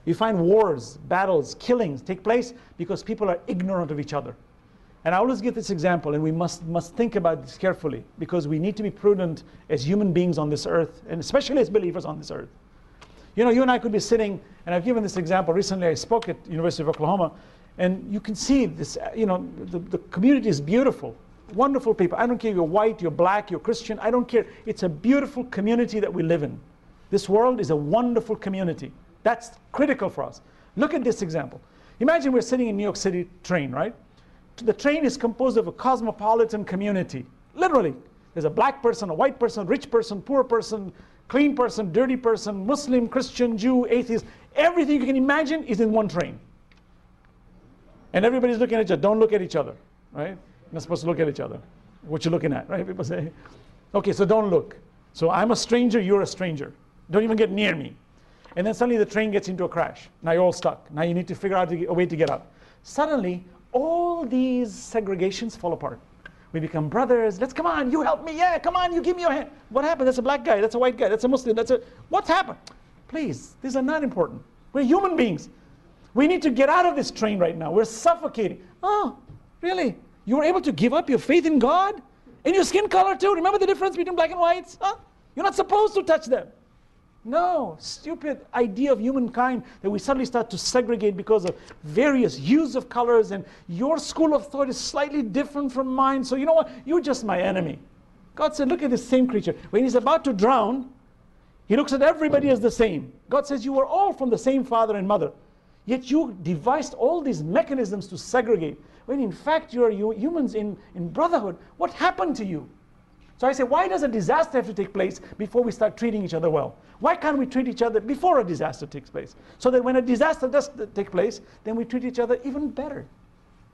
You find wars, battles, killings take place because people are ignorant of each other. And I always give this example, and we must think about this carefully, because we need to be prudent as human beings on this earth, and especially as believers on this earth. You know, you and I could be sitting, and I've given this example recently. I spoke at University of Oklahoma, and you can see this, you know, the community is beautiful, wonderful people. I don't care if you're white, you're black, you're Christian, I don't care. It's a beautiful community that we live in. This world is a wonderful community. That's critical for us. Look at this example. Imagine we're sitting in New York City train, right? The train is composed of a cosmopolitan community. Literally, there's a black person, a white person, rich person, poor person, clean person, dirty person, Muslim, Christian, Jew, atheist. Everything you can imagine is in one train. And everybody's looking at each other. Don't look at each other, right? You're not supposed to look at each other. What you're looking at, right? People say, okay, so don't look. So I'm a stranger, you're a stranger. Don't even get near me. And then suddenly the train gets into a crash. Now you're all stuck. Now you need to figure out a way to get out. Suddenly, all these segregations fall apart. We become brothers. Let's, come on, you help me. Yeah, come on, you give me your hand. What happened? That's a black guy. That's a white guy. That's a Muslim. What's happened? Please, these are not important. We're human beings. We need to get out of this train right now. We're suffocating. Oh, really? You were able to give up your faith in God? And your skin color too? Remember the difference between black and whites? Huh? You're not supposed to touch them. No, stupid idea of humankind that we suddenly start to segregate because of various hues of colors, and your school of thought is slightly different from mine, so you know what? You're just my enemy. God said, look at this same creature. When he's about to drown, he looks at everybody as the same. God says, you are all from the same father and mother, yet you devised all these mechanisms to segregate, when in fact you are humans in brotherhood. What happened to you? So I say, why does a disaster have to take place before we start treating each other well? Why can't we treat each other before a disaster takes place? So that when a disaster does take place, then we treat each other even better.